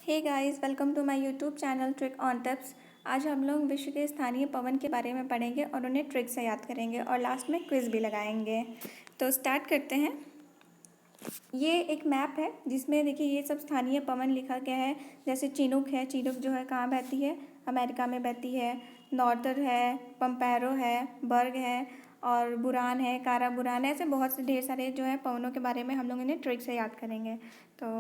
Hey guys, welcome to my YouTube channel trick on tips. आज हम लोग विश्व के स्थानीय पवन के बारे में पढ़ेंगे और उन्हें ट्रिक से याद करेंगे और लास्ट में क्विज भी लगाएंगे। तो स्टार्ट करते हैं। ये एक मैप है जिसमें देखिए ये सब स्थानीय पवन लिखा गया है। जैसे चिनूक है, चिनूक जो है कहाँ बहती है? अमेरिका में बहती है। नॉर्दर है, पम्पेरो है, बर्ग है और बुरान है, कारा बुरान है। ऐसे बहुत से ढेर सारे जो है पवनों के बारे में हम लोग इन्हें ट्रिक से याद करेंगे। तो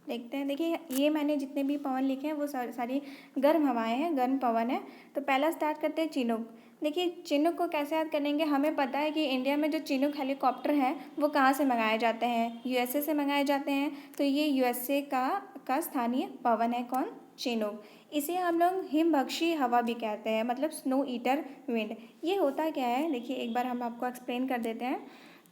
देखते हैं। देखिए ये मैंने जितने भी पवन लिखे हैं वो सारी गर्म हवाएं हैं, गर्म पवन है। तो पहला स्टार्ट करते हैं चिनूक। देखिए चिनूक को कैसे याद करेंगे? हमें पता है कि इंडिया में जो चिनूक हेलीकॉप्टर हैं वो कहाँ से मंगाए जाते हैं? यूएसए से मंगाए जाते हैं। तो ये यूएसए का स्थानीय पवन है कौन? चिनूक। इसे हम लोग हिमभक्षी हवा भी कहते हैं, मतलब स्नो ईटर विंड। ये होता क्या है देखिए एक बार हम आपको एक्सप्लेन कर देते हैं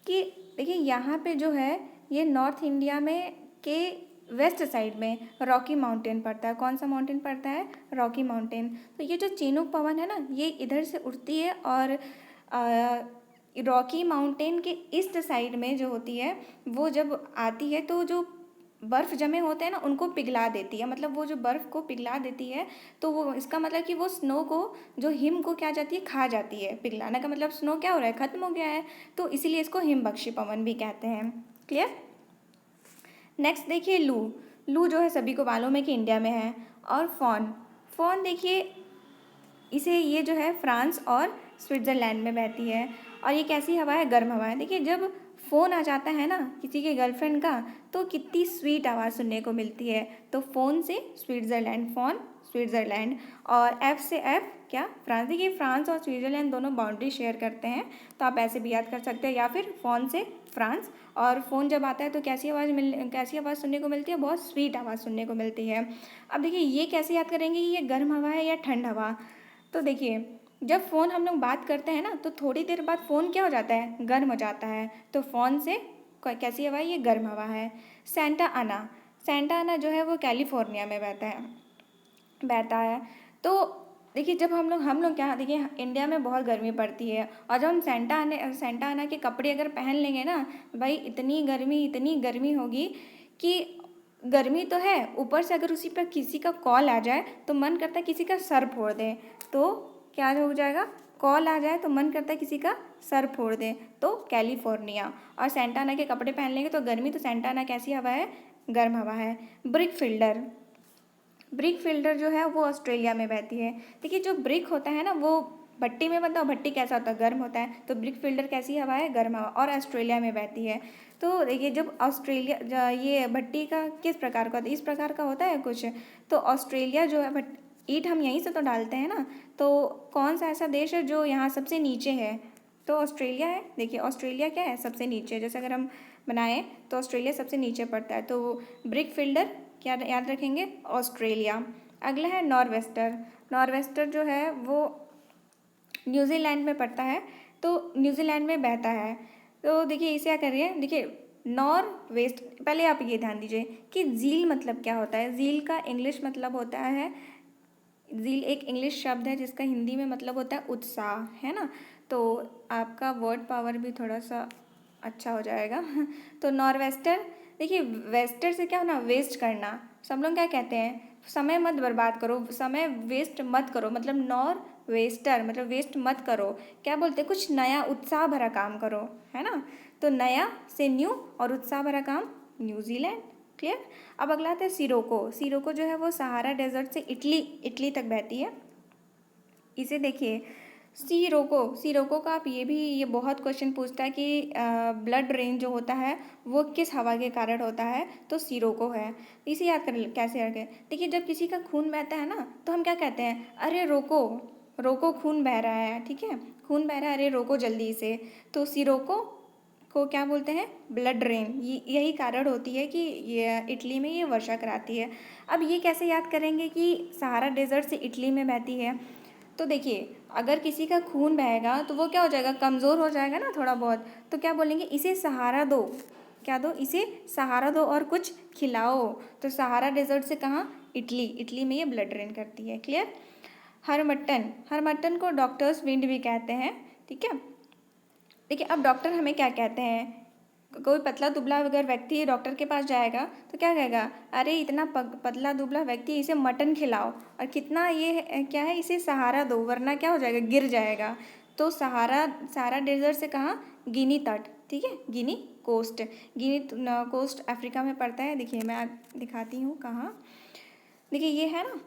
कि देखिए यहाँ पे जो है ये नॉर्थ इंडिया में के वेस्ट साइड में रॉकी माउंटेन पड़ता है। कौन सा माउंटेन पड़ता है? Rocky mountain. तो ये जो चिनूक पवन है ना ये इधर से उठती है और रॉकी माउंटेन के ईस्ट साइड में जो होती है वो जब आती है तो जो बर्फ़ जमे होते हैं ना उनको पिघला देती है। मतलब वो जो बर्फ़ को पिघला देती है तो वो इसका मतलब कि वो स्नो को, जो हिम को क्या जाती है, खा जाती है। पिघलाने का मतलब स्नो क्या हो रहा है? ख़त्म हो गया है। तो इसीलिए इसको हिमभक्षी पवन भी कहते हैं। क्लियर? नेक्स्ट देखिए लू। लू जो है सभी को मालूम है कि इंडिया में है। और फॉन, फॉन देखिए इसे ये जो है फ्रांस और स्विट्ज़रलैंड में बहती है। और ये कैसी हवा है? गर्म हवा है। देखिए जब फ़ोन आ जाता है ना किसी के गर्लफ्रेंड का तो कितनी स्वीट आवाज़ सुनने को मिलती है। तो फ़ोन से स्विट्ज़रलैंड, फ़ोन स्विट्ज़रलैंड। और एफ़ से एफ़ क्या? फ्रांस। देखिए फ्रांस और स्विट्ज़रलैंड दोनों बाउंड्री शेयर करते हैं तो आप ऐसे भी याद कर सकते हैं, या फिर फ़ोन से फ्रांस। और फ़ोन जब आता है तो कैसी आवाज़ सुनने को मिलती है? बहुत स्वीट आवाज़ सुनने को मिलती है। अब देखिए ये कैसे याद करेंगे कि ये गर्म हवा है या ठंड हवा? तो देखिए जब फ़ोन हम लोग बात करते हैं ना तो थोड़ी देर बाद फ़ोन क्या हो जाता है? गर्म हो जाता है। तो फ़ोन से कैसी हवा है? ये गर्म हवा है। सेंटा आना, सेंटा आना जो है वो कैलिफोर्निया में बहता है। तो देखिए जब हम लोग क्या, देखिए इंडिया में बहुत गर्मी पड़ती है और जब हम सेंटा आना के कपड़े अगर पहन लेंगे ना भाई इतनी गर्मी होगी कि गर्मी तो है, ऊपर से अगर उसी पर किसी का कॉल आ जाए तो मन करता है किसी का सर फोड़ दें। तो क्या हो जाएगा? कॉल आ जाए तो मन करता है किसी का सर फोड़ दें। तो कैलिफोर्निया। और सेंटा आना के कपड़े पहन लेंगे तो गर्मी, तो सेंटा आना कैसी हवा है? गर्म हवा है। ब्रिक फिल्डर, ब्रिक फिल्डर जो है वो ऑस्ट्रेलिया में बहती है। देखिए जो ब्रिक होता है ना वो भट्टी में बनता है। भट्टी कैसा होता है? गर्म होता है। तो ब्रिक फिल्डर कैसी हवा है? गर्म हवा, और ऑस्ट्रेलिया में बहती है। तो देखिए जब ये भट्टी का किस प्रकार का होता है? इस प्रकार का होता है कुछ। तो ऑस्ट्रेलिया जो है ईंट हम यहीं से तो डालते हैं ना। तो कौन सा ऐसा देश है जो यहाँ सबसे नीचे है? तो ऑस्ट्रेलिया है। देखिए ऑस्ट्रेलिया क्या है? सबसे नीचे। जैसे अगर हम बनाएं तो ऑस्ट्रेलिया सबसे नीचे पड़ता है। तो ब्रिक फिल्डर क्या याद रखेंगे? ऑस्ट्रेलिया। अगला है नॉर्वेस्टर। नॉर्वेस्टर जो है वो न्यूजीलैंड में पड़ता है। तो न्यूजीलैंड में बहता है। तो देखिए इसे क्या करिए, देखिए नॉर्थ वेस्ट। पहले आप ये ध्यान दीजिए कि झील मतलब क्या होता है? झील का इंग्लिश मतलब होता है, झील एक इंग्लिश शब्द है जिसका हिंदी में मतलब होता है उत्साह, है ना। तो आपका वर्ड पावर भी थोड़ा सा अच्छा हो जाएगा। तो नॉर्वेस्टर, देखिए वेस्टर से क्या होना? वेस्ट करना। सब लोग क्या कहते हैं? समय मत बर्बाद करो, समय वेस्ट मत करो, मतलब नॉर वेस्टर मतलब वेस्ट मत करो। क्या बोलते हैं? कुछ नया उत्साह भरा काम करो, है ना। तो नया से न्यू और उत्साह भरा काम, न्यूजीलैंड। क्लियर? अब अगला आता है सिरोको। सिरोको जो है वो सहारा डेजर्ट से इटली तक बहती है। इसे देखिए सिरोको, सिरोको का आप ये बहुत क्वेश्चन पूछता है कि ब्लड रेन जो होता है वो किस हवा के कारण होता है? तो सिरोको है। इसे याद कर कैसे रखें? देखिए जब किसी का खून बहता है ना तो हम क्या कहते हैं? अरे रोको, रोको खून बह रहा है, ठीक है, खून बह रहा है, अरे रोको जल्दी से। तो सिरोको को क्या बोलते हैं? Blood rain. यही कारण होती है कि ये इटली में ये वर्षा कराती है। अब ये कैसे याद करेंगे कि सहारा डेजर्ट से इटली में बहती है? तो देखिए अगर किसी का खून बहेगा तो वो क्या हो जाएगा? कमज़ोर हो जाएगा ना थोड़ा बहुत। तो क्या बोलेंगे? इसे सहारा दो। क्या दो? इसे सहारा दो और कुछ खिलाओ। तो सहारा डेजर्ट से कहाँ? इटली। इटली में ये ब्लड रेन करती है। क्लियर? हरमट्टन, हरमट्टन को डॉक्टर्स विंड भी कहते हैं, ठीक है। देखिए अब डॉक्टर हमें क्या कहते हैं? कोई पतला दुबला अगर व्यक्ति डॉक्टर के पास जाएगा तो क्या कहेगा, अरे इतना पतला दुबला व्यक्ति, इसे मटन खिलाओ, और कितना ये क्या है, इसे सहारा दो वरना क्या हो जाएगा, गिर जाएगा। तो सहारा डेजर्ट से कहाँ, गिनी तट, ठीक है, गिनी कोस्ट। गिनी कोस्ट अफ्रीका में पड़ता है। देखिए मैं दिखाती हूँ कहाँ, देखिए ये है ना,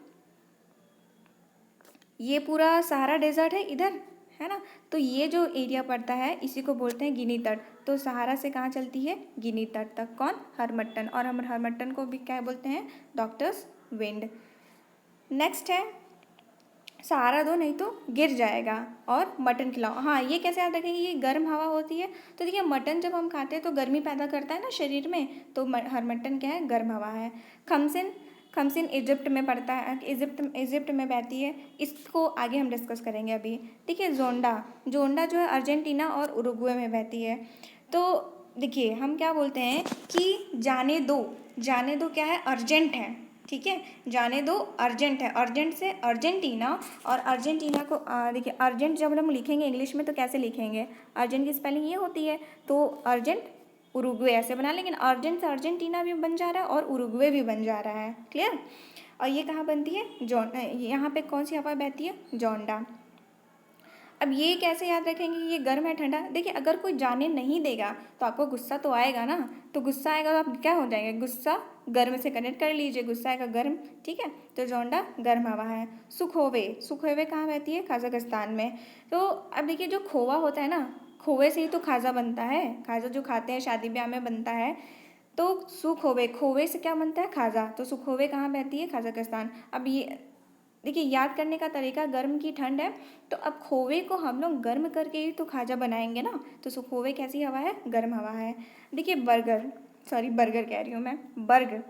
ये पूरा सहारा डेजर्ट है इधर, है ना। तो ये जो एरिया पड़ता है इसी को बोलते हैं गिनी तट। तो सहारा से कहाँ चलती है, गिनी तट तक। कौन, हरमट्टन। और हम हरमट्टन को भी क्या बोलते हैं, डॉक्टर्स विंड। नेक्स्ट है, सहारा दो नहीं तो गिर जाएगा, और मटन खिलाओ। हाँ, ये कैसे याद रखेंगे, ये गर्म हवा होती है। तो देखिए मटन जब हम खाते हैं तो गर्मी पैदा करता है ना शरीर में, तो हरमट्टन क्या है, गर्म हवा है। खमसिन, खमसिन इजिप्ट में पड़ता है, इजिप्ट में बहती है। इसको आगे हम डिस्कस करेंगे अभी। ठीक है, जोंडा, जोंडा जो है अर्जेंटीना और उरुग्वे में बहती है। तो देखिए हम क्या बोलते हैं कि जाने दो, जाने दो क्या है, अर्जेंट है, ठीक है, जाने दो अर्जेंट है। अर्जेंट से अर्जेंटीना, और अर्जेंटीना को देखिए अर्जेंट जब हम लिखेंगे इंग्लिश में तो कैसे लिखेंगे, अर्जेंट की स्पेलिंग ये होती है। तो अर्जेंट उरुग्वे ऐसे बना, लेकिन अर्जेंट से अर्जेंटीना भी बन जा रहा है और उरुग्वे भी बन जा रहा है। क्लियर। और ये कहाँ बनती है, यहाँ पे कौन सी हवा बहती है, जोंडा। अब ये कैसे याद रखेंगे कि ये गर्म है ठंडा। देखिए अगर कोई जाने नहीं देगा तो आपको गुस्सा तो आएगा ना, तो गुस्सा आएगा तो आप क्या हो जाएंगे, गुस्सा गर्म से कनेक्ट कर लीजिए, गुस्सा आएगा गर्म, ठीक है। तो जोंडा गर्म हवा है। सुखोवे, सुखोवे कहाँ बहती है, कजाकिस्तान में। तो अब देखिए जो खोवा होता है ना, खोवे से ही तो खाजा बनता है, खाजा जो खाते हैं शादी ब्याह में बनता है। तो सुखोवे, खोवे से क्या बनता है, खाजा। तो सुखोवे कहाँ बहती है, कजाकिस्तान। अब ये देखिए याद करने का तरीका, गर्म की ठंड है, तो अब खोवे को हम लोग गर्म करके ही तो खाजा बनाएंगे ना। तो सुखोवे कैसी हवा है, गर्म हवा है। देखिए बर्गर, सॉरी बर्गर कह रही हूँ मैं, बर्ग,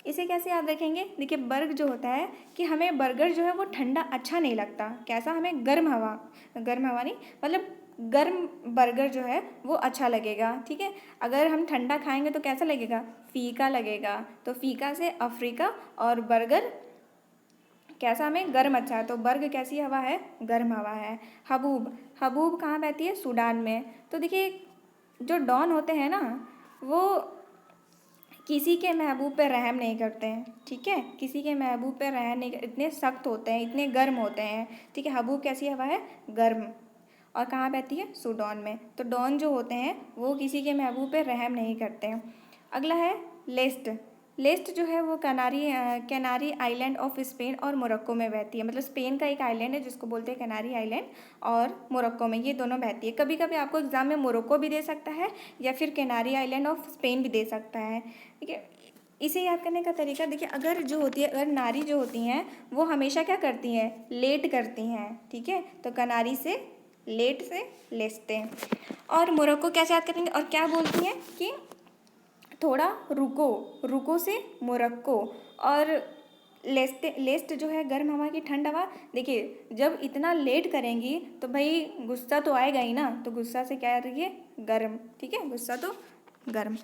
इसे कैसे याद रखेंगे। देखिए बर्ग जो होता है कि हमें बर्गर जो है वो ठंडा अच्छा नहीं लगता, कैसा, हमें गर्म हवा, गर्म हवा नहीं मतलब गर्म बर्गर जो है वो अच्छा लगेगा, ठीक है। अगर हम ठंडा खाएंगे तो कैसा लगेगा, फीका लगेगा। तो फीका से अफ्रीका, और बर्गर कैसा, हमें गर्म अच्छा है। तो बर्ग कैसी हवा है, गर्म हवा है। हबूब, हबूब कहाँ बहती है, सूडान में। तो देखिए जो डॉन होते हैं ना, वो किसी के महबूब पे रहम नहीं करते हैं, ठीक है, किसी के महबूब पे रहम नहीं, इतने सख्त होते हैं, इतने गर्म होते हैं, ठीक है। हबूब कैसी हवा है, गर्म। और कहाँ बहती है, सूडान में। तो डॉन जो होते हैं वो किसी के महबूब पे रहम नहीं करते हैं। अगला है लेस्ट, लेस्ट जो है वो कैनारी आइलैंड ऑफ स्पेन और मोरक्को में बहती है। मतलब स्पेन का एक आइलैंड है जिसको बोलते हैं कैनारी आइलैंड, और मोरक्को में, ये दोनों बहती है। कभी कभी आपको एग्जाम में मोरक्को भी दे सकता है या फिर कैनारी आइलैंड ऑफ स्पेन भी दे सकता है, ठीक है। इसे याद करने का तरीका देखिए, अगर जो होती है, अगर नारी जो होती हैं वो हमेशा क्या करती हैं, लेट करती हैं, ठीक है। तो कनारी से लेट से लेस्ते हैं। और मोरक्को कैसे याद करेंगे, और क्या बोलती हैं कि थोड़ा रुको, रुको से मोरक्को। और लेस्टे, लेस्ट जो है गर्म हवा की ठंड हवा। देखिए जब इतना लेट करेंगी तो भाई गुस्सा तो आएगा ही ना, तो गुस्सा से क्या रहिए, गर्म, ठीक है, गुस्सा तो गर्म।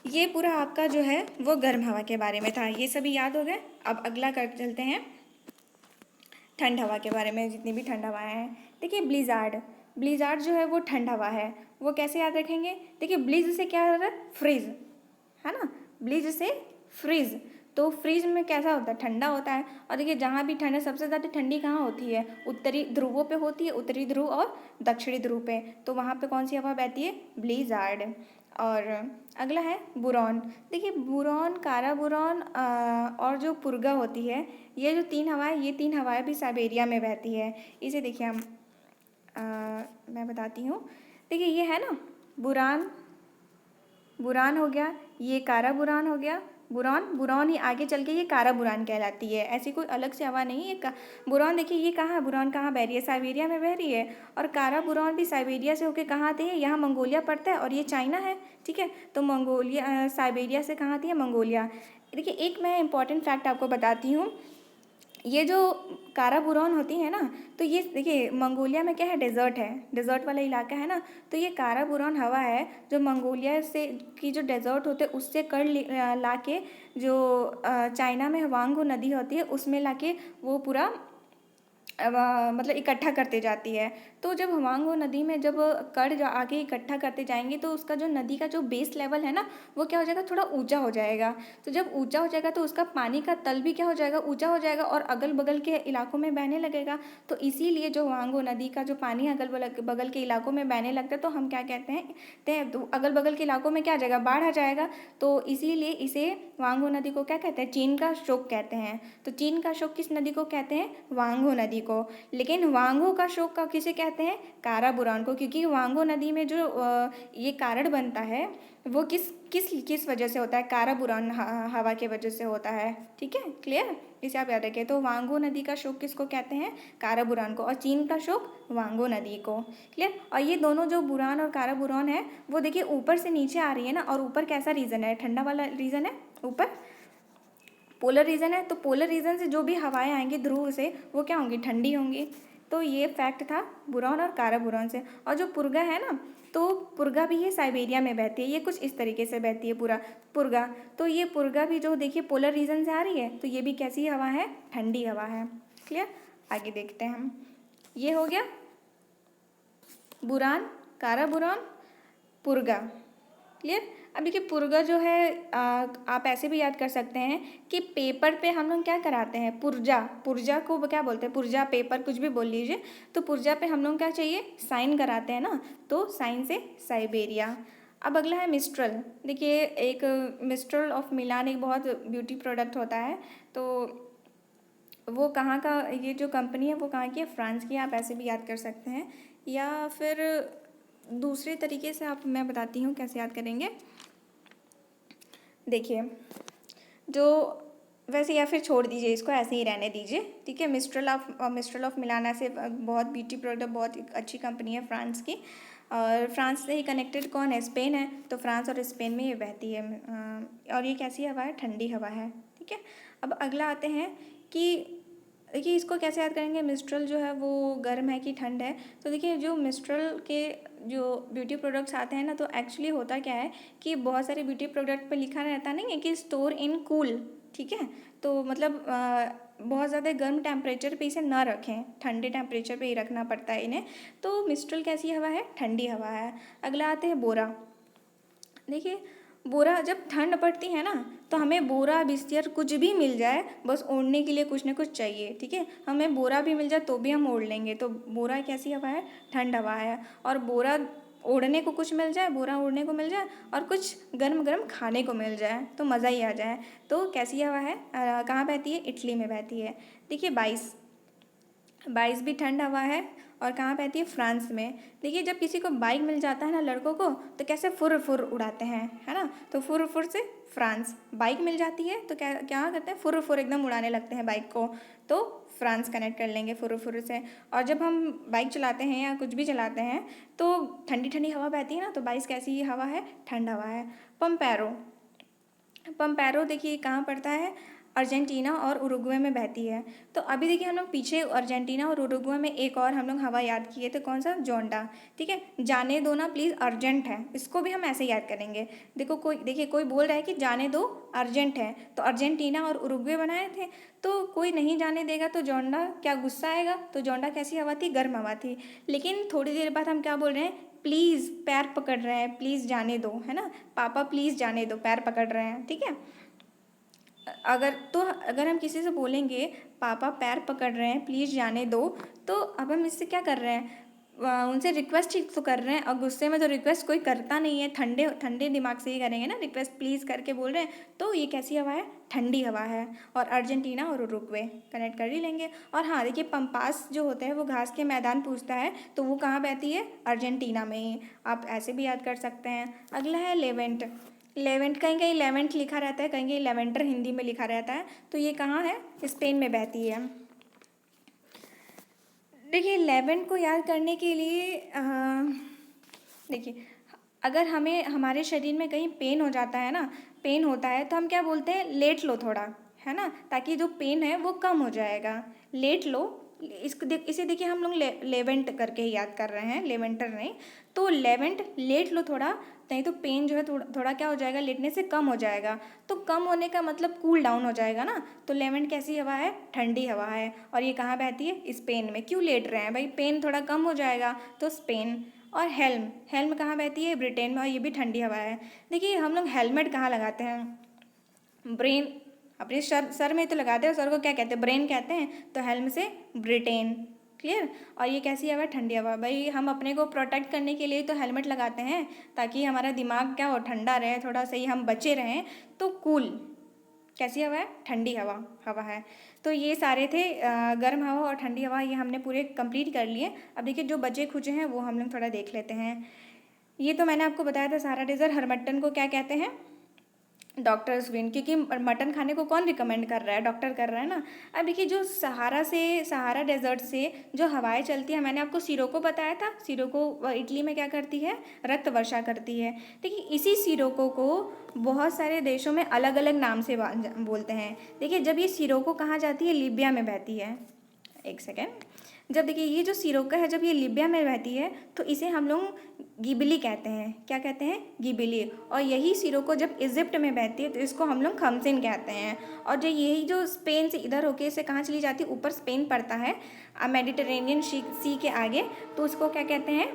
ये पूरा आपका जो है वो गर्म हवा के बारे में था, ये सभी याद हो गए। अब अगला कर चलते हैं ठंड हवा के बारे में, जितनी भी ठंड हवाएँ हैं। देखिए ब्लिज़ार्ड, ब्लिज़ार्ड जो है वो ठंड हवा है। वो कैसे याद रखेंगे, देखिए ब्लिज से क्या हो रहा है, फ्रीज, है ना, ब्लिज से फ्रीज। तो फ्रीज में कैसा होता है, ठंडा होता है। और देखिए जहाँ भी ठंड है, सबसे ज़्यादा ठंडी कहाँ होती है, उत्तरी ध्रुवों पे होती है, उत्तरी ध्रुव और दक्षिणी ध्रुव पे। तो वहाँ पे कौन सी हवा बहती है, ब्लिज़ार्ड। और अगला है बुरॉन। देखिए बुरॉन, कारा बुरॉन और जो पुर्गा होती है, ये जो तीन हवाएं, ये तीन हवाएं भी साइबेरिया में बहती है। इसे देखिए हम मैं बताती हूँ। देखिए ये है ना बुरान, बुरान हो गया, ये कारा बुरान हो गया, बुरान, बुरान ही आगे चल के ये कारा बुरान कहलाती है। ऐसी कोई अलग से हवा नहीं है। बुरान देखिए ये कहाँ है, बुरान कहाँ बह रही है, साइबेरिया में बह रही है। और कारा बुरान भी साइबेरिया से होकर कहाँ आती है, यहाँ मंगोलिया पड़ता है और ये चाइना है, ठीक है। तो मंगोलिया साइबेरिया से कहाँ आती है, मंगोलिया। देखिए एक मैं इंपॉर्टेंट फैक्ट आपको बताती हूँ, ये जो काराबूरन होती है ना, तो ये देखिए मंगोलिया में क्या है, डेजर्ट है, डेजर्ट वाला इलाका है ना। तो ये काराबूरन हवा है जो मंगोलिया से की जो डेजर्ट होते हैं उससे ला के, जो चाइना में हुआंगो नदी होती है उसमें ला के वो पूरा मतलब इकट्ठा करते जाती है। तो जब हवांगो नदी में जब कण जो आगे इकट्ठा करते जाएंगे तो उसका जो नदी का जो बेस लेवल है ना, वो क्या हो जाएगा, थोड़ा ऊंचा हो जाएगा। तो जब ऊंचा हो जाएगा तो उसका पानी का तल भी क्या हो जाएगा, ऊंचा हो जाएगा और अगल बगल के इलाकों में बहने लगेगा। तो इसीलिए जो हवांगो नदी का जो पानी अगल बगल के इलाकों में बहने लगता है तो हम क्या कहते हैं, तो अगल बगल के इलाकों में क्या आ जाएगा, बाढ़ आ जाएगा। तो इसीलिए इसे वांगो नदी को क्या कहते हैं, चीन का शोक कहते हैं। तो चीन का शोक किस नदी को कहते हैं, वांगो नदी को। लेकिन वांगो का शोक का किसे कहते हैं, काराबुरान को, क्योंकि वांगो नदी में जो ये कारण बनता है वो किस किस किस वजह से होता है, काराबुरान हवा के वजह से होता है। ठीक है, क्लियर, इसे आप याद रखिए। तो वांगो नदी का शोक किसको कहते हैं, काराबुरान को, और चीन का शोक वांगो नदी को। क्लियर। और ये दोनों जो बुरान और काराबुरान है वो देखिए ऊपर से नीचे आ रही है ना, और ऊपर कैसा रीजन है, ठंडा वाला रीजन है, ऊपर पोलर रीजन है। तो पोलर रीजन से जो भी हवाएं आएंगी ध्रुव से वो क्या होंगी, ठंडी होंगी। तो ये फैक्ट था बुरान और काराबुरान से। और जो पुरगा है ना, तो पुरगा भी ये साइबेरिया में बहती है, ये कुछ इस तरीके से बहती है पूरा पुरगा। तो ये पुरगा भी जो देखिए पोलर रीजन से आ रही है, तो ये भी कैसी हवा है, ठंडी हवा है। क्लियर। आगे देखते हैं हम, ये हो गया बुरान, काराबुरान, पुरगा। क्लियर। अब देखिए पुरगा जो है आप ऐसे भी याद कर सकते हैं कि पेपर पे हम लोग क्या कराते हैं, पुर्जा, पुर्जा को क्या बोलते हैं, पुर्जा पेपर कुछ भी बोल लीजिए। तो पुर्जा पे हम लोग क्या चाहिए, साइन कराते हैं ना, तो साइन से साइबेरिया। अब अगला है मिस्ट्रल। देखिए एक मिस्ट्रल ऑफ मिलान एक बहुत ब्यूटी प्रोडक्ट होता है। तो वो कहाँ का, ये जो कंपनी है वो कहाँ की है, फ्रांस की है, आप ऐसे भी याद कर सकते हैं। या फिर दूसरे तरीके से आप, मैं बताती हूँ कैसे याद करेंगे। देखिए जो, वैसे या फिर छोड़ दीजिए इसको, ऐसे ही रहने दीजिए। ठीक है, मिस्ट्रल ऑफ मिलान ऐसे बहुत ब्यूटी प्रोडक्ट, बहुत अच्छी कंपनी है फ्रांस की। और फ्रांस से ही कनेक्टेड कौन है, स्पेन है। तो फ्रांस और स्पेन में ये बहती है। और ये कैसी हवा है, ठंडी हवा है। ठीक है। अब अगला आते हैं कि देखिए इसको कैसे याद करेंगे, मिस्ट्रल जो है वो गर्म है कि ठंड है। तो देखिए जो मिस्ट्रल के जो ब्यूटी प्रोडक्ट्स आते हैं ना, तो एक्चुअली होता क्या है कि बहुत सारे ब्यूटी प्रोडक्ट पे लिखा रहता नहीं है कि स्टोर इन कूल। ठीक है। तो मतलब बहुत ज़्यादा गर्म टेम्परेचर पे इसे ना रखें, ठंडे टेम्परेचर पे ही रखना पड़ता है इन्हें। तो मिस्ट्रल कैसी हवा है, ठंडी हवा है। अगला आते हैं बोरा। देखिए बोरा, जब ठंड पड़ती है ना तो हमें बोरा बिस्तर कुछ भी मिल जाए, बस ओढ़ने के लिए कुछ ना कुछ चाहिए। ठीक है, हमें बोरा भी मिल जाए तो भी हम ओढ़ लेंगे। तो बोरा कैसी हवा है, ठंड हवा है। और बोरा ओढ़ने को कुछ मिल जाए, बोरा ओढ़ने को मिल जाए और कुछ गर्म गर्म खाने को मिल जाए तो मज़ा ही आ जाए। तो कैसी हवा है, कहाँ बहती है, इटली में बहती है। देखिए 22 भी ठंड हवा है। और कहाँ बहती है, फ्रांस में। देखिए जब किसी को बाइक मिल जाता है ना लड़कों को, तो कैसे फुर फुर उड़ाते हैं, है ना। तो फुर फुर से फ्रांस, बाइक मिल जाती है तो क्या क्या करते हैं, फुर फुर एकदम उड़ाने लगते हैं बाइक को। तो फ्रांस कनेक्ट कर लेंगे फुर फुर से। और जब हम बाइक चलाते हैं या कुछ भी चलाते हैं तो ठंडी ठंडी हवा बहती है ना, तो 22 कैसी हवा है, ठंड हवा है। पंपेरो, पंपेरो देखिए कहाँ पड़ता है, अर्जेंटीना और उरुग्वे में बहती है। तो अभी देखिए हम लोग पीछे अर्जेंटीना और उरुग्वे में एक और हम लोग हवा याद किए थे, कौन सा, जोंडा। ठीक है, जाने दो ना प्लीज़ अर्जेंट है, इसको भी हम ऐसे याद करेंगे। देखिए कोई बोल रहा है कि जाने दो अर्जेंट है, तो अर्जेंटीना और उरुग्वे बनाए थे। तो कोई नहीं जाने देगा तो जोंडा क्या गुस्सा आएगा। तो जोंडा कैसी हवा थी, गर्म हवा थी। लेकिन थोड़ी देर बाद हम क्या बोल रहे हैं, प्लीज़ पैर पकड़ रहे हैं, प्लीज़ जाने दो, है ना, पापा प्लीज़ जाने दो, पैर पकड़ रहे हैं। ठीक है। अगर हम किसी से बोलेंगे पापा पैर पकड़ रहे हैं प्लीज़ जाने दो, तो अब हम इससे क्या कर रहे हैं, उनसे रिक्वेस्ट ही तो कर रहे हैं। और गुस्से में तो रिक्वेस्ट कोई करता नहीं है, ठंडे ठंडे दिमाग से ही करेंगे ना, रिक्वेस्ट प्लीज़ करके बोल रहे हैं। तो ये कैसी हवा है, ठंडी हवा है। और अर्जेंटीना और उरुग्वे कनेक्ट कर ही लेंगे। और हाँ देखिए पंपास जो होते हैं वो घास के मैदान पूछता है, तो वो कहाँ बहती है, अर्जेंटीना में ही, आप ऐसे भी याद कर सकते हैं। अगला है लेवेंट। लेवेंट कहीं कहीं लेवेंट लिखा रहता है, कहीं कहीं लेवेंटर हिंदी में लिखा रहता है। तो ये कहाँ है, स्पेन में बहती है। देखिए लेवेंट को याद करने के लिए देखिए अगर हमें हमारे शरीर में कहीं पेन हो जाता है ना, पेन होता है तो हम क्या बोलते हैं, लेट लो थोड़ा, है ना, ताकि जो पेन है वो कम हो जाएगा। लेट लो, इसे देखिए हम लोग लेवेंट करके ही याद कर रहे हैं, लेवेंटर नहीं। तो लेवेंट, लेट लो थोड़ा, नहीं तो पेन जो है थोड़ा थोड़ा क्या हो जाएगा, लेटने से कम हो जाएगा। तो कम होने का मतलब कूल डाउन हो जाएगा ना। तो लेवेंट कैसी हवा है, ठंडी हवा है। और ये कहाँ बहती है, स्पेन में। क्यों लेट रहे हैं भाई, पेन थोड़ा कम हो जाएगा तो स्पेन। और हेल्म, हेल्म कहाँ बहती है, ब्रिटेन में, और ये भी ठंडी हवा है। देखिए हम लोग हेलमेट कहाँ लगाते हैं, ब्रेन, अपने सर में तो लगाते हैं, सर को क्या कहते हैं, ब्रेन कहते हैं। तो हेल्म से ब्रिटेन, क्लियर। और ये कैसी हवा है, ठंडी हवा। भाई हम अपने को प्रोटेक्ट करने के लिए तो हेलमेट लगाते हैं, ताकि हमारा दिमाग क्या हो, ठंडा रहे, थोड़ा सही हम बचे रहें। तो कूल कैसी हवा है, ठंडी हवा हवा है। तो ये सारे थे गर्म हवा और ठंडी हवा, ये हमने पूरे कंप्लीट कर लिए। अब देखिए जो बचे खुचे हैं वो हम लोग थोड़ा देख लेते हैं। ये तो मैंने आपको बताया था सहारा डेजर्ट। हरमट्टन को क्या कहते हैं, डॉक्टर्स विन, क्योंकि मटन खाने को कौन रिकमेंड कर रहा है, डॉक्टर कर रहा है ना। अब देखिए जो सहारा डेजर्ट से जो हवाएं चलती है, मैंने आपको सिरोको बताया था, सिरोको इटली में क्या करती है, रक्त वर्षा करती है। देखिए इसी सिरोको को बहुत सारे देशों में अलग अलग नाम से बोलते हैं। देखिए जब ये सिरोको कहाँ जाती है, लीबिया में बहती है। एक सेकेंड, जब देखिए ये जो सिरोका है जब ये लीबिया में बहती है तो इसे हम लोग गिबली कहते हैं। क्या कहते हैं, गिबली। और यही सिरोको जब इजिप्ट में बहती है तो इसको हम लोग खमसिन कहते हैं। और जो यही जो स्पेन से इधर होके इसे कहाँ चली जाती है, ऊपर स्पेन पड़ता है मेडिटेरेनियन सी के आगे, तो उसको क्या कहते हैं,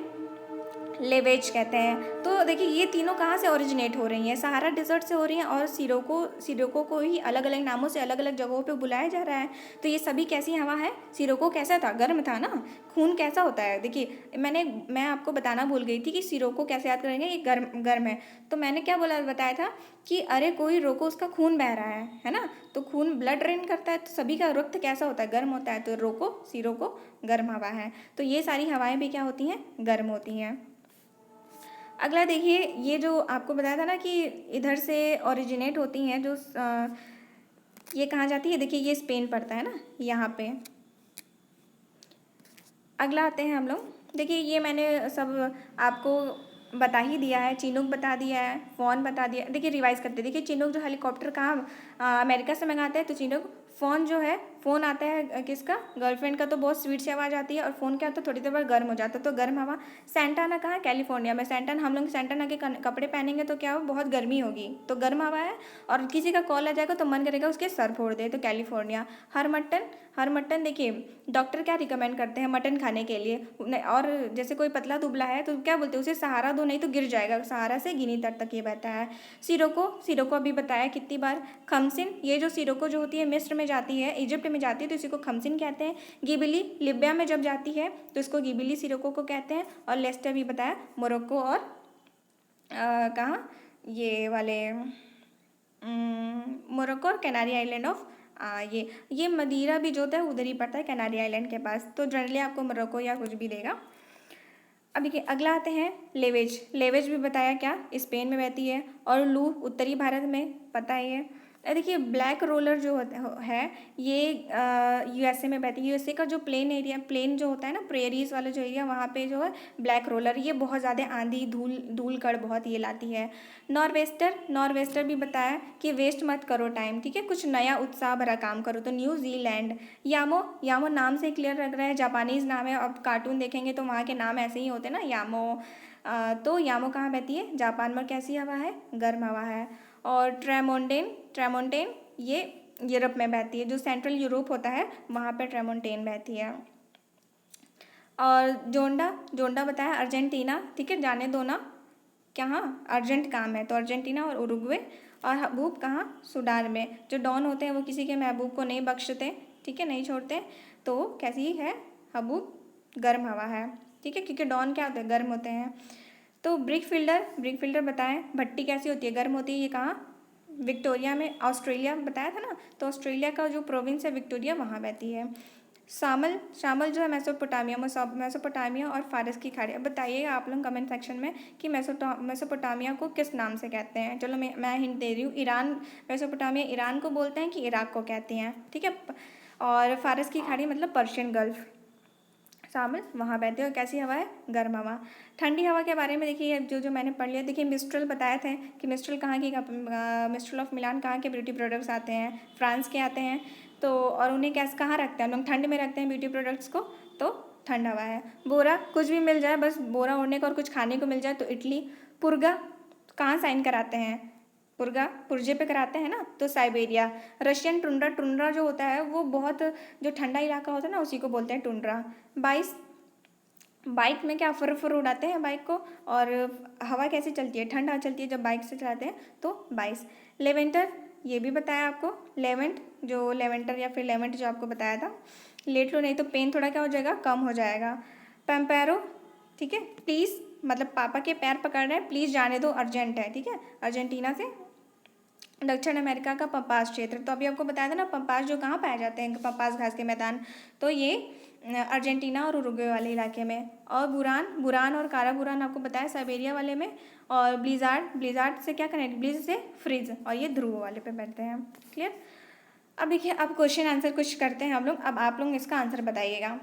लेवेज कहते हैं। तो देखिए ये तीनों कहाँ से ओरिजिनेट हो रही हैं, सहारा डिजर्ट से हो रही हैं। और सिरोको को ही अलग अलग नामों से अलग अलग जगहों पे बुलाया जा रहा है। तो ये सभी कैसी हवा है, सिरोको कैसा था, गर्म था ना। खून कैसा होता है, देखिए मैं आपको बताना भूल गई थी कि सिरोको कैसे याद करेंगे, ये गर्म गर्म है। तो मैंने क्या बताया था कि अरे कोई रोको, उसका खून बह रहा है ना। तो खून ब्लड ड्रेन करता है, तो सभी का रक्त कैसा होता है, गर्म होता है। तो रोको, सिरोको गर्म हवा है। तो ये सारी हवाएं भी क्या होती हैं, गर्म होती हैं। अगला देखिए, ये जो आपको बताया था ना कि इधर से ओरिजिनेट होती हैं जो ये कहाँ जाती है, देखिए ये स्पेन पड़ता है ना यहाँ पे। अगला आते हैं हम लोग, देखिए ये मैंने सब आपको बता ही दिया है, चिनूक बता दिया है, फ़ोन बता दिया। देखिए रिवाइज करते, देखिए चिनूक जो हेलीकॉप्टर कहाँ अमेरिका से मंगाते हैं, तो चिनूक। फ़ोन जो है, फ़ोन आता है किसका, गर्लफ्रेंड का, तो बहुत स्वीट सी आवाज़ आती है। और फ़ोन क्या होता है, थोड़ी देर बाद गर्म हो जाता है, तो गर्म हवा। सेंटाना कहाँ, कैलिफोर्निया में। सेंटाना, हम लोग सेंटाना के कपड़े पहनेंगे तो क्या हो, बहुत गर्मी होगी, तो गर्म हवा है। और किसी का कॉल आ जाएगा तो मन करेगा उसके सर फोड़ दे, तो कैलिफोर्निया। हर मटन देखिए डॉक्टर क्या रिकमेंड करते हैं मटन खाने के लिए। और जैसे कोई पतला दुबला है तो क्या बोलते हैं, उसे सहारा दो नहीं तो गिर जाएगा, सहारा से गिनी तक ये बहता है। सिरोको अभी बताया कितनी बार। खमसिन, ये जो सिरोको जो होती है मिस्र में जाती है, इजिप्ट में जाती है, तो इसी को खमसिन कहते हैं। गिबिली लिबिया में जब जाती है तो इसको गिबिली सिरोको को कहते हैं। और लेस्टर भी बताया, मोरक्को और कहाँ, ये वाले मोरक्को और कैनारी आइलैंड ऑफ ये मदीरा भी जो होता है उधर ही पड़ता है, कैनारी आइलैंड के पास। तो जनरली आपको मोरक्को या कुछ भी देगा। अब देखिए अगला आते हैं लेवेज भी बताया क्या, स्पेन में बहती है। और लू उत्तरी भारत में, पता ही है। देखिए ब्लैक रोलर जो होता है ये यूएसए में बहती है। यूएसए का जो प्लेन जो होता है ना, प्रेरीज वाला जो एरिया, वहाँ पे जो है ब्लैक रोलर, ये बहुत ज़्यादा आंधी धूल कण बहुत ये लाती है। नॉर्वेस्टर भी बताया कि वेस्ट मत करो टाइम, ठीक है, कुछ नया उत्साह भरा काम करो। तो न्यूजीलैंड। यामो नाम से क्लियर लग रहा है, जापानीज़ नाम है। अब कार्टून देखेंगे तो वहाँ के नाम ऐसे ही होते हैं ना, यामो। तो यामो कहाँ बहती है, जापान में। कैसी हवा है, गर्म हवा है। और ट्रेमोंटेन ये यूरोप में बहती है, जो सेंट्रल यूरोप होता है वहाँ पे ट्रेमोंटेन बहती है। और जोंडा बताया अर्जेंटीना, ठीक है, जाने दो ना, कहाँ अर्जेंट काम है, तो अर्जेंटीना और उरुग्वे। और हबूब कहाँ, सूडान में। जो डॉन होते हैं वो किसी के महबूब को नहीं बख्शते, ठीक है, नहीं छोड़ते। तो कैसी है, हबूब गर्म हवा है, ठीक है, क्योंकि डॉन क्या होते हैं, गर्म होते हैं। तो ब्रिक फिल्टर बताएं, भट्टी कैसी होती है, गर्म होती है। ये कहाँ, विक्टोरिया में। ऑस्ट्रेलिया बताया था ना, तो ऑस्ट्रेलिया का जो प्रोविंस है विक्टोरिया, वहाँ बहती है। शामल जो है मेसोपोटामिया और फारस की खाड़ी। अब बताइएगा आप लोग कमेंट सेक्शन में कि मेसोपोटामिया को किस नाम से कहते हैं। चलो मैं हिंट दे रही हूँ, मेसोपोटामिया ईरान को बोलते हैं कि इराक को कहते हैं, ठीक है। और फारस की खाड़ी मतलब पर्शियन गल्फ, शामिल वहाँ बहते हो। कैसी हवा है, गर्म हवा। ठंडी हवा के बारे में देखिए जो मैंने पढ़ लिया। देखिए मिस्ट्रल बताए थे कि मिस्ट्रल कहाँ की, मिस्ट्रल ऑफ मिलान कहाँ के ब्यूटी प्रोडक्ट्स आते हैं, फ्रांस के आते हैं। तो और उन्हें कैसे कहाँ रखते हैं हम लोग? ठंड में रखते हैं ब्यूटी प्रोडक्ट्स को, तो ठंड हवा है। बोरा, कुछ भी मिल जाए, बस बोरा ओढ़ने को और कुछ खाने को मिल जाए, तो इटली। पुर्गा, कहाँ साइन कराते हैं? पुर्गा पुर्जे पे कराते हैं ना, तो साइबेरिया। रशियन टुंड्रा, टुंड्रा जो होता है वो बहुत जो ठंडा इलाका होता है ना, उसी को बोलते हैं टुंड्रा। 22, बाइक में क्या फुर फुर उड़ाते हैं बाइक को, और हवा कैसे चलती है? ठंड हवा चलती है जब बाइक से चलाते हैं, तो 22। लेवेंटर, ये भी बताया आपको, लेवेंट जो लेवेंटर या फिर लेवेंट जो आपको बताया था। लेट लो, नहीं तो पेन थोड़ा क्या हो जाएगा, कम हो जाएगा। पैम्पेरो, ठीक है, प्लीज़, मतलब पापा के पैर पकड़ रहे हैं, प्लीज़ जाने दो, अर्जेंट है, ठीक है। अर्जेंटीना से दक्षिण अमेरिका का पम्पास क्षेत्र, तो अभी आपको बताया था ना पम्पास जो कहाँ पाए जाते हैं, पम्पास घास के मैदान, तो ये अर्जेंटीना और उरुग्वे वाले इलाके में। और बुरान, बुरान और काला बुरान आपको बताया साइबेरिया वाले में। और ब्लिजार्ड, ब्लिजार्ड से क्या कनेक्ट? ब्लिज से फ्रिज, और ये ध्रुव वाले पे बैठते हैं। क्लियर? अब देखिए, अब क्वेश्चन आंसर कुछ करते हैं हम लोग। अब आप लोग इसका आंसर बताइएगा।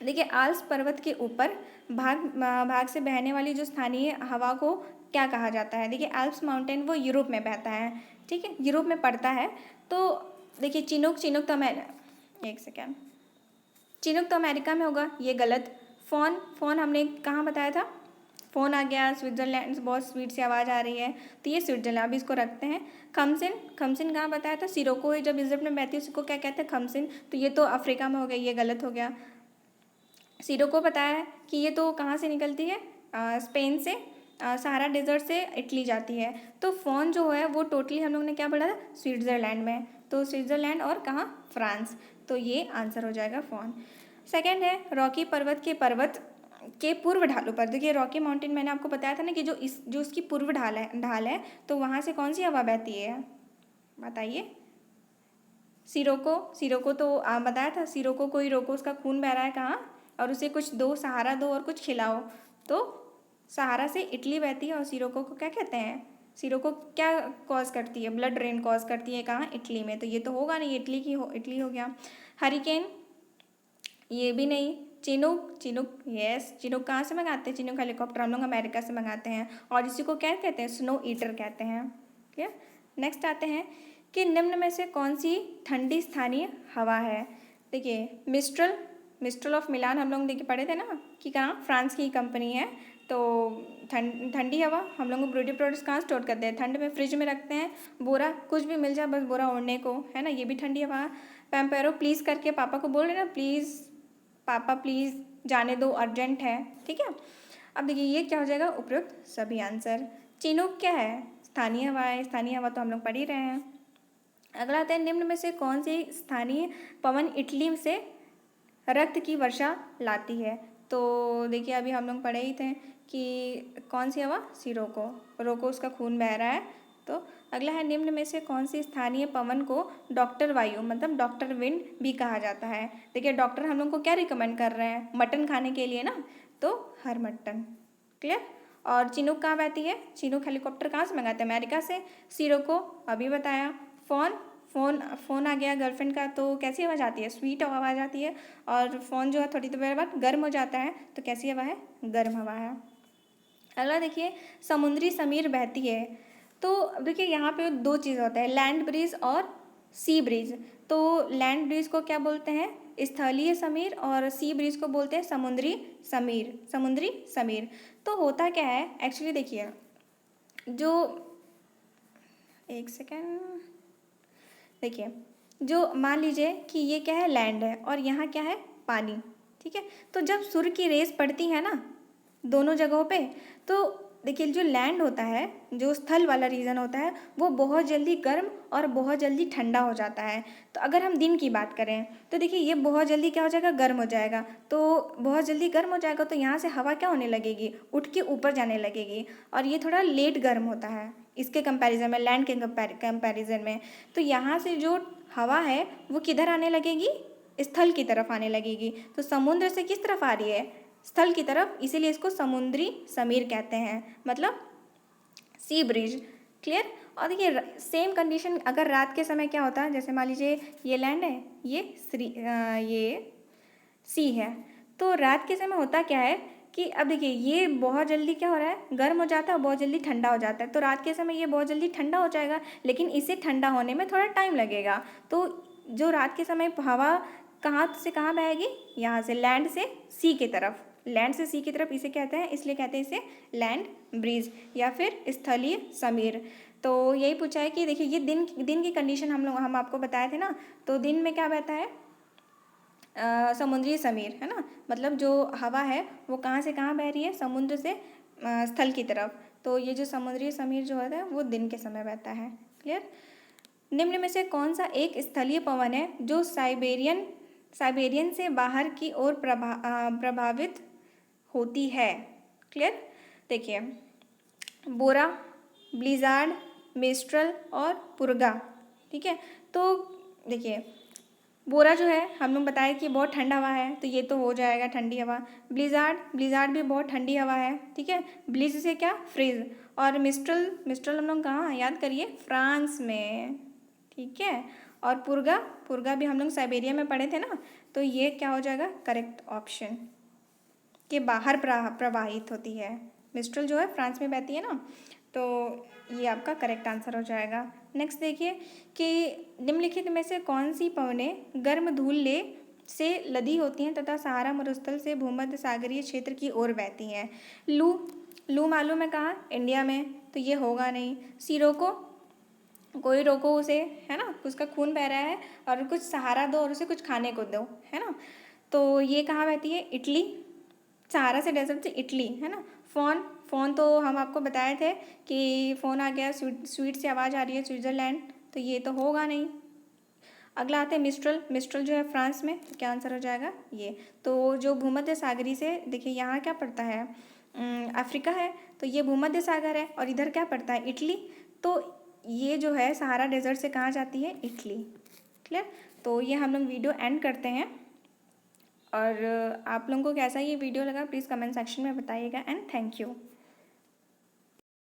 देखिए, आल्प्स पर्वत के ऊपर भाग से बहने वाली जो स्थानीय हवा को क्या कहा जाता है? देखिए, आल्प्स माउंटेन वो यूरोप में बहता है, ठीक है, यूरोप में पड़ता है। तो देखिए, चिनूक, चिनूक तो एक सेकेंड, चिनूक तो अमेरिका में होगा, ये गलत। फोन, फोन हमने कहाँ बताया था? फ़ोन आ गया, स्विट्ज़रलैंड, बहुत स्वीट सी आवाज़ आ रही है, तो ये स्विट्ज़रलैंड, अभी इसको रखते हैं। खमसिन, खमसिन कहाँ बताया था? सिरोको है, जब इजिप्ट में बहती है उसको क्या कहते हैं? खमसिन, तो ये तो अफ्रीका में हो गया, ये गलत हो गया। सिरोको बताया है कि ये तो कहाँ से निकलती है? स्पेन से, सहारा डेजर्ट से इटली जाती है। तो फ़ोन जो है वो टोटली हम लोग ने क्या पढ़ा था? स्विट्ज़रलैंड में, तो स्विट्ज़रलैंड और कहाँ? फ्रांस, तो ये आंसर हो जाएगा फ़ोन। सेकेंड है रॉकी पर्वत के पूर्व ढालों पर। देखिए, रॉकी माउंटेन मैंने आपको बताया था ना कि जो उसकी पूर्व ढाल है, तो वहाँ से कौन सी हवा बहती है? बताइए। सिरोको, सिरोको तो बताया था, सिरोको कोई रोको, उसका खून बह रहा है कहाँ, और उसे कुछ दो, सहारा दो और कुछ खिलाओ। तो सहारा से इटली बहती है, और सिरोको को क्या कहते हैं? सिरोको क्या कॉज करती है? ब्लड ड्रेन कॉज करती है कहाँ? इटली में, तो ये तो होगा नहीं, इटली हो गया। हरिकेन, ये भी नहीं। चिनूक, चिनूक, यस, चिनूक कहाँ से मंगाते हैं? चिनूक हेलीकॉप्टर हम लोग अमेरिका से मंगाते हैं, और इसी को क्या कहते हैं? स्नो ईटर कहते हैं। ठीक है, नेक्स्ट आते हैं कि निम्न में से कौन सी ठंडी स्थानीय हवा है? देखिए, मिस्ट्रल, मिस्ट्रल ऑफ मिलान हम लोग देखिए पढ़े थे ना कि कहाँ? फ्रांस की कंपनी है। तो ठंडी हवा हम लोग ब्यूटी प्रोडक्ट्स कहाँ स्टोर करते हैं? ठंड में, फ्रिज में रखते हैं। बोरा, कुछ भी मिल जाए बस बोरा ओढ़ने को, है ना, ये भी ठंडी हवा। पैम्पेरो, प्लीज़ करके पापा को बोल रहे ना, प्लीज़ पापा प्लीज़ जाने दो, अर्जेंट है, ठीक है। अब देखिए, ये क्या हो जाएगा? उपयुक्त सभी आंसर। चिनूक क्या है? स्थानीय हवा है, स्थानीय हवा तो हम लोग पढ़ ही रहे हैं। अगला आता है, निम्न में से कौन सी स्थानीय पवन इटली से रक्त की वर्षा लाती है? तो देखिए, अभी हम लोग पढ़े ही थे कि कौन सी हवा? सिरोको, रोको उसका खून बह रहा है। तो अगला है, निम्न में से कौन सी स्थानीय पवन को डॉक्टर वायु, मतलब डॉक्टर विंड भी कहा जाता है? देखिए, डॉक्टर हम लोग को क्या रिकमेंड कर रहे हैं? मटन खाने के लिए ना, तो हर मटन। क्लियर? और चिनूक कहाँ बहती है? चिनूक हेलीकॉप्टर कहाँ से मंगाते हैं? अमेरिका से। सिरोको अभी बताया। फ़ोन, फ़ोन आ गया गर्लफ्रेंड का, तो कैसी आवाज़ आती है? स्वीट आवाज़ आती है। और फ़ोन जो है थोड़ी देर बाद गर्म हो जाता है, तो कैसी हवा है? गर्म हवा है। अगला देखिए, समुद्री समीर बहती है। तो देखिए, यहाँ पे दो चीज़ होता है, लैंड ब्रीज और सी ब्रीज। तो लैंड ब्रीज को क्या बोलते हैं? स्थलीय समीर, और सी ब्रीज को बोलते हैं समुद्री समीर, समुद्री समीर। तो होता क्या है एक्चुअली? देखिए, जो, एक सेकेंड, देखिए, जो मान लीजिए कि ये क्या है? लैंड है, और यहाँ क्या है? पानी, ठीक है। तो जब सूर्य की रेस पड़ती है ना दोनों जगहों पे, तो देखिए, जो लैंड होता है, जो स्थल वाला रीजन होता है, वो बहुत जल्दी गर्म और बहुत जल्दी ठंडा हो जाता है। तो अगर हम दिन की बात करें, तो देखिए, ये बहुत जल्दी क्या हो जाएगा? गर्म हो जाएगा। तो बहुत जल्दी गर्म हो जाएगा, तो यहाँ से हवा क्या होने लगेगी? उठ के ऊपर जाने लगेगी, और ये थोड़ा लेट गर्म होता है इसके कंपैरिजन में, लैंड के कंपैरिजन में। तो यहाँ से जो हवा है वो किधर आने लगेगी? स्थल की तरफ आने लगेगी। तो समुद्र से किस तरफ आ रही है? स्थल की तरफ, इसीलिए इसको समुद्री समीर कहते हैं, मतलब सी ब्रिज। क्लियर? और देखिए, सेम कंडीशन अगर रात के समय क्या होता है, जैसे मान लीजिए ये लैंड है, ये सी है, तो रात के समय होता क्या है कि अब देखिए, ये बहुत जल्दी क्या हो रहा है? गर्म हो जाता है और बहुत जल्दी ठंडा हो जाता है। तो रात के समय ये बहुत जल्दी ठंडा हो जाएगा, लेकिन इसे ठंडा होने में थोड़ा टाइम लगेगा। तो जो रात के समय हवा कहाँ से कहाँ बहेगी, यहाँ से लैंड से सी की तरफ, लैंड से सी की तरफ, इसे कहते हैं, इसलिए कहते हैं इसे लैंड ब्रीज या फिर स्थलीय समीर। तो यही पूछा है कि देखिए ये दिन की कंडीशन हम आपको बताए थे ना, तो दिन में क्या बहता है, समुद्री समीर, है ना, मतलब जो हवा है वो कहाँ से कहाँ बह रही है, समुद्र से स्थल की तरफ। तो ये जो समुद्री समीर जो होता है वो दिन के समय बहता है। क्लियर। निम्न में से कौन सा एक स्थलीय पवन है जो साइबेरियन से बाहर की ओर प्रभावित होती है। क्लियर। देखिए, बोरा, ब्लिजार्ड, मिस्ट्रल और पुर्गा। ठीक है, तो देखिए बोरा जो है हम लोग बताए कि बहुत ठंडा हवा है, तो ये तो हो जाएगा ठंडी हवा। ब्लिजार्ड भी बहुत ठंडी हवा है। ठीक है, ब्लिज से क्या, फ्रीज। और मिस्ट्रल हम लोग कहाँ, याद करिए, फ्रांस में। ठीक है, और पुर्गा भी हम लोग साइबेरिया में पढ़े थे ना, तो ये क्या हो जाएगा, करेक्ट ऑप्शन, के बाहर प्रवाहित होती है। मिस्ट्रल जो है फ्रांस में बहती है ना, तो ये आपका करेक्ट आंसर हो जाएगा। नेक्स्ट देखिए कि निम्नलिखित में से कौन सी पवनें गर्म धूल ले से लदी होती हैं तथा सहारा मरुस्थल से भूमध्य सागरीय क्षेत्र की ओर बहती हैं। लू मालूम है कहाँ, इंडिया में, तो ये होगा नहीं। सिरोको, कोई रोको उसे, है ना, उसका खून बह रहा है और कुछ सहारा दो और उसे कुछ खाने को दो, है ना, तो ये कहाँ बहती है, इटली, सहारा से डेजर्ट से इटली, है ना। फ़ोन तो हम आपको बताए थे कि फ़ोन आ गया, स्वीट से आवाज़ आ रही है, स्विट्ज़रलैंड, तो ये तो होगा नहीं। अगला आते हैं मिस्ट्रल जो है फ्रांस में, तो क्या आंसर हो जाएगा ये। तो जो भूमध्य सागरी से, देखिए यहाँ क्या पड़ता है, अफ्रीका है, तो ये भूमध्य सागर है, और इधर क्या पड़ता है, इटली, तो ये जो है सहारा डेजर्ट से कहाँ जाती है, इटली। क्लियर। तो ये हम लोग वीडियो एंड करते हैं, और आप लोगों को कैसा ये वीडियो लगा प्लीज़ कमेंट सेक्शन में बताइएगा, एंड थैंक यू।